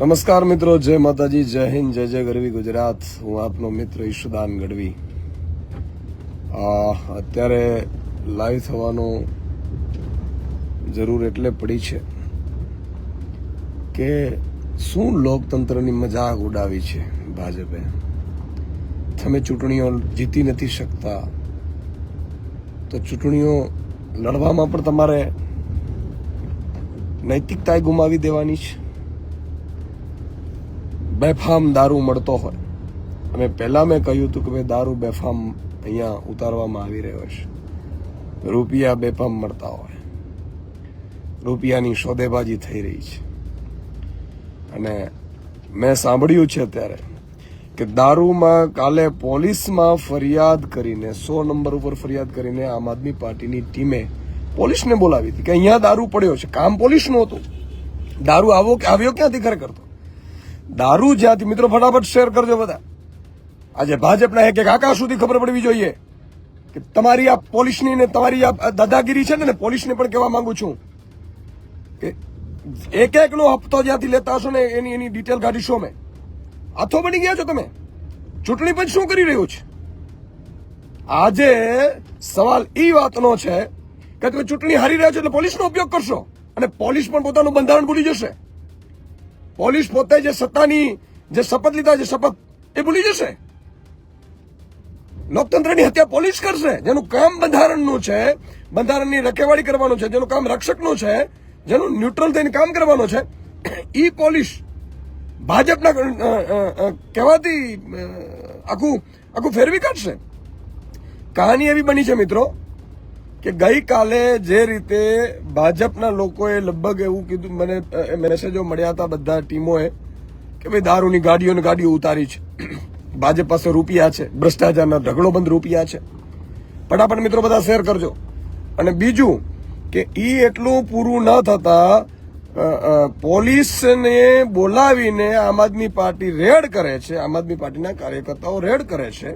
નમસ્કાર મિત્રો, જય માતાજી, જય હિન્દ, જય જય ગરવી ગુજરાત. હું આપનો મિત્ર ઈશુદાન ગઢવી. અત્યારે લાઈવ થવાનો જરૂર એટલે પડી છે કે શું લોકતંત્રની મજાક ઉડાવી છે ભાજપે. તમે ચૂંટણીઓ જીતી નથી શકતા તો ચૂંટણીઓ લડવામાં પણ તમારે નૈતિકતા ગુમાવી દેવાની છે. બેફામ દારૂ મળતો હોય, અને પહેલા મેં કહ્યું હતું કે ભાઈ દારૂ બેફામ અહીંયા ઉતારવામાં આવી રહ્યો છે. રૂપિયા બેફામ મળતા હોય, રૂપિયાની સોદેબાજી થઈ રહી છે. અને મેં સાંભળ્યું છે અત્યારે કે દારૂમાં કાલે પોલીસમાં ફરિયાદ કરીને 100 નંબર ઉપર ફરિયાદ કરીને આમ આદમી પાર્ટીની ટીમે પોલીસને બોલાવી હતી કે અહીંયા દારૂ પડ્યો છે. કામ પોલીસનું હતું. દારૂ આવ્યો ક્યાંથી ખરેખર? તો દારૂ જ્યાંથી, મિત્રો ફટાફટ શેર કરજો બધા. આજે ભાજપના એક આકાશ સુધી ખબર પડવી જોઈએ કે તમારી આ પોલીસની ને તમારી આ દાદાગીરી છે ને, પોલીસને પણ કહેવા માંગુ છું કે એક નો હપ્તો જ્યાંથી લેતા હશો ને એની ડિટેલ કાઢીશો. મેં હાથો બની ગયા છો તમે. ચૂંટણી પંચ શું કરી રહ્યું છે? આજે સવાલ એ વાતનો છે કે તમે ચૂંટણી હારી રહ્યા છો એટલે પોલીસનો ઉપયોગ કરશો, અને પોલીસ પણ પોતાનું બંધારણ ભૂલી જશે. પોલીસ પોતે જે સત્તાની જે શપથ લીધા છે, શપથ એ ભૂલી જશે. લોકતંત્રની હત્યા પોલીસ કરશે, જેનું કામ બંધારણનું છે, બંધારણની રખેવાળી કરવાનું છે, જેનું કામ રક્ષકનું છે, જેનું ન્યુટ્રલ થઈને કામ કરવાનું છે. ઈ પોલીસ ભાજપના કહેવાથી આખું ફેરવી કાઢશે. કહાની એવી બની છે મિત્રો કે ગઈકાલે જે રીતે ભાજપના લોકોએ લગભગ એવું કીધું, મને મેસેજો મળ્યા હતા બધા ટીમોએ કે ભાઈ દારૂની ગાડીઓ ઉતારી છે, ભાજપ પાસે રૂપિયા છે, ભ્રષ્ટાચારના ઢગલોબંધ રૂપિયા છે. ફટાફટ મિત્રો બધા શેર કરજો. અને બીજું કે ઈ એટલું પૂરું ન થતા પોલીસને બોલાવીને આમ આદમી પાર્ટી રેડ કરે છે, આમ આદમી પાર્ટીના કાર્યકર્તાઓ રેડ કરે છે.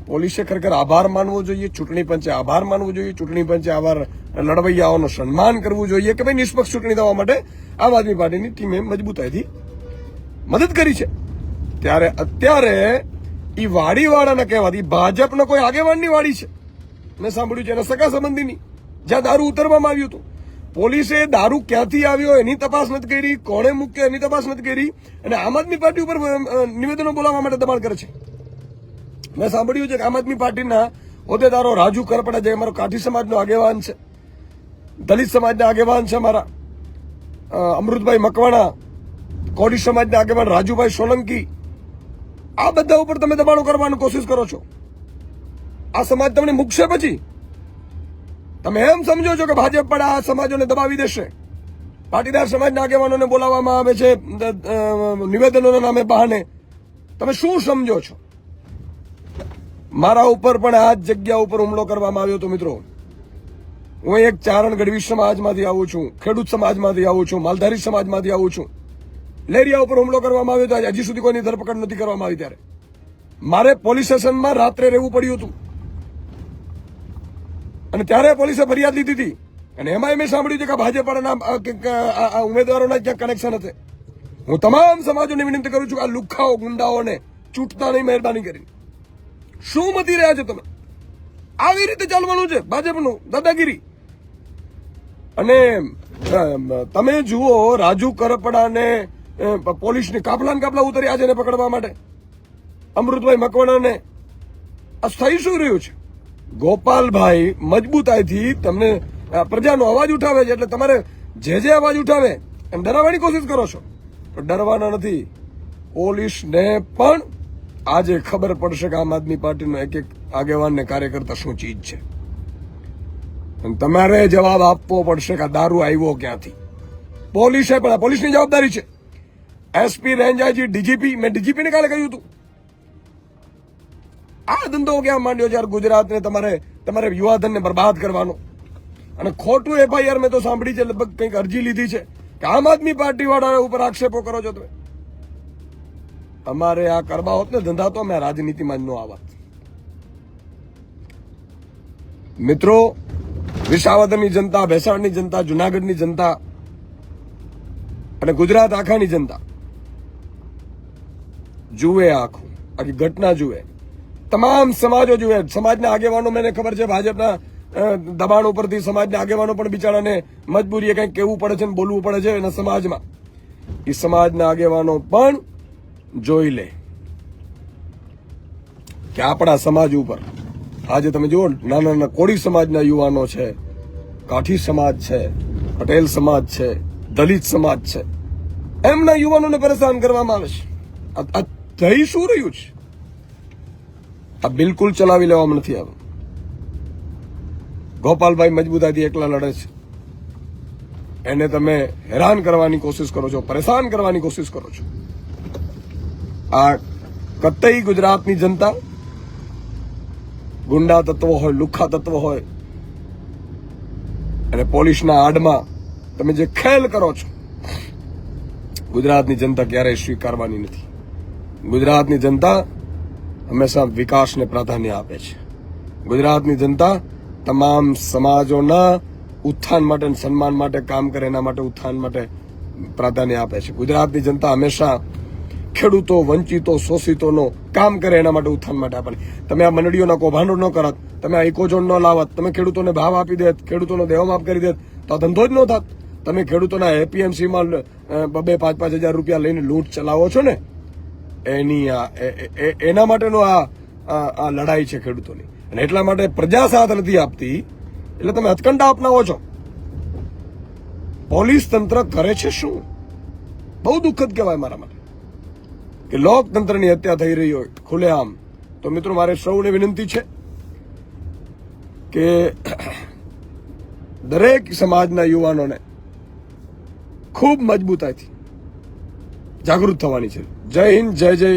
પોલીસે ખરેખર આભાર માનવો જોઈએ, ચૂંટણી પંચે આભાર માનવો જોઈએ, ચૂંટણી પંચે આભાર લડવૈયાઓનું સન્માન કરવું જોઈએ કે ભાઈ નિષ્પક્ષ ચૂંટણી થવા માટે આમ આદમી પાર્ટીની ટીમે મજબૂતાઈથી મદદ કરી છે. ત્યારે અત્યારે ઈ વાડીવાળાને કહેવાથી ભાજપનો કોઈ આગેવાનની વાડી છે, મેં સાંભળ્યું છે, એના સગા સંબંધીની, જ્યાં દારૂ ઉતરવામાં આવ્યું હતું. પોલીસે દારૂ ક્યાંથી આવ્યો એની તપાસ નથી કરી, કોણે મૂક્યો એની તપાસ નથી કરી, અને આમ આદમી પાર્ટી ઉપર નિવેદનો બોલાવવા માટે દબાણ કરે છે. મેં સાંભળ્યું છે કે આમ આદમી પાર્ટીના હોદ્દેદારો રાજુ કરપડા, જે અમારો કાઠી સમાજનો આગેવાન છે, દલિત સમાજના આગેવાન છે, અમારા અમૃતભાઈ મકવાણા, કોડી સમાજના આગેવાન રાજુભાઈ સોલંકી, આ બધા ઉપર તમે દબાણો કરવાની કોશિશ કરો છો. આ સમાજ તમને મૂકશે પછી? તમે એમ સમજો છો કે ભાજપ પણ આ સમાજોને દબાવી દેશે? પાટીદાર સમાજના આગેવાનોને બોલાવવામાં આવે છે નિવેદનોના નામે, બહાને. તમે શું સમજો છો? મારા ઉપર પણ આ જ જગ્યા ઉપર હુમલો કરવામાં આવ્યો હતો મિત્રો. હું એક ચારણ ગઢવી સમાજમાંથી આવું છું, ખેડૂત સમાજમાંથી આવું છું, માલધારી સમાજમાંથી આવું છું. લેરિયા ઉપર હુમલો કરવામાં આવ્યો હતો, હજી સુધી કોઈની ધરપકડ નથી કરવામાં આવી. ત્યારે મારે પોલીસ સ્ટેશનમાં રાત્રે રહેવું પડ્યું હતું, અને ત્યારે પોલીસે ફરિયાદ લીધી હતી. અને એમાં મેં સાંભળ્યું છે કે ભાજપના ઉમેદવારોના ક્યાંક કનેક્શન હશે. હું તમામ સમાજોને વિનંતી કરું છું કે આ લુખ્ખાઓ ગુંડાઓને ચૂંટતા નહીં, મહેરબાની કરીને. શું મતી રહ્યા છો તમે? આવી રીતે ચાલવાનું છે ભાજપનું દાદાગીરી. અને તમે જુઓ, રાજુ કરપડાને પોલીસની કાફલા ઉતર્યા છે એને પકડવા માટે, અમૃતભાઈ મકવાણાને. આ થઈ શું રહ્યું છે? ગોપાલભાઈ મજબૂતાઈથી તમને પ્રજાનો અવાજ ઉઠાવે છે, એટલે તમારે જે અવાજ ઉઠાવે એમ ડરાવવાની કોશિશ કરો છો. પણ ડરવાના નથી. પોલીસને પણ આજે ખબર પડશે કે આમ આદમી પાર્ટીનો એક આગેવાન ને કાર્યકર્તા શું ચીજ છે. અને તમારે જવાબ આપવો પડશે કે આ દારૂ આવ્યો ક્યાંથી. પોલીસે પણ, પોલીસની જવાબદારી છે. એસપી રેન્જાજી, ડીજીપી, મેં ડીજીપીને કાલે કહ્યું હતું, આ ધંધો ક્યાં માંડ્યો છે યાર ગુજરાતને? તમારે યુવાધનને બરબાદ કરવાનો. અને ખોટું એફઆઈઆર મેં તો સાંભળી છે, લગભગ કંઈક અરજી લીધી છે કે આમ આદમી પાર્ટી વાળા ઉપર આક્ષેપો કરો છો તમે. અમારે આ કરવા હોત ને ધંધા, તો અમે રાજનીતિમાં જ ન આવત. મિત્રો, વિસાવદરની જનતા, ભેસાણની જનતા, જુનાગઢની જનતા અને ગુજરાત આખાની જનતા જુએ, આખી ઘટના જુએ, તમામ સમાજો જુએ. સમાજના આગેવાનો, મને ખબર છે ભાજપના દબાણ ઉપરથી સમાજના આગેવાનો પણ બિચારાને મજબૂરીએ કંઈક કહેવું પડે છે ને બોલવું પડે છે એના સમાજમાં. એ સમાજના આગેવાનો પણ જોઈ લે કે આપણા સમાજ ઉપર આજે તમે જુઓ, નાના નાના કોળી સમાજના યુવાનો છે, કાઠી સમાજ છે, પટેલ સમાજ છે, દલિત સમાજ છે, એમના યુવાનોને પરેશાન કરવામાં આવે છે. આ થઈ શું રહ્યું છે? આ બિલકુલ ચલાવી લેવામાં નથી આવ્યું. ગોપાલભાઈ મજબૂતાઈથી એકલા લડે છે, એને તમે હેરાન કરવાની કોશિશ કરો છો, પરેશાન કરવાની કોશિશ કરો છો. આ કતઈ ગુજરાતની જનતા ગુંડા તત્વો હોય, લુખ્ખા તત્વો હોય અને પોલીસના આડમાં તમે જે ખેલ કરો છો, ગુજરાતની જનતા ક્યારેય સ્વીકારવાની નથી. ગુજરાતની જનતા હંમેશા વિકાસને પ્રાધાન્ય આપે છે. ગુજરાતની જનતા તમામ સમાજોના ઉત્થાન માટે અને સન્માન માટે કામ કરે, એના માટે ઉત્થાન માટે પ્રાધાન્ય આપે છે. ગુજરાતની જનતા હંમેશા ખેડૂતો, વંચિતો, શોષિતોનો કામ કરે, એના માટે ઉત્થાન માટે આપે. તમે આ મંડળીઓના કૌભાંડો ન કરત, તમે આ ઇકોઝોન ન લાવત, તમે ખેડૂતોને ભાવ આપી દેત, ખેડૂતોનો દેવામાફ કરી દેત, તો આ ધંધો જ ન થાત. તમે ખેડૂતોના એપીએમસીમાં 2-5 હજાર રૂપિયા લઈને લૂંટ ચલાવો છો ને, એના માટેનો આ લડાઈ છે ખેડૂતોની. અને એટલા માટે પ્રજા સાથ નથી આપતી, એટલે તમે હથકંડા અપનાવો છો. પોલીસ તંત્ર કરે છે શું? બહુ દુઃખદ કહેવાય મારા માટે કે લોકતંત્રની હત્યા થઈ રહી હોય ખુલ્લેઆમ. તો મિત્રો, મારે સૌને વિનંતી છે કે દરેક સમાજના યુવાનોને ખૂબ મજબૂતાઈથી જાગૃત થવાની છે. જય હિન્દ, જય જય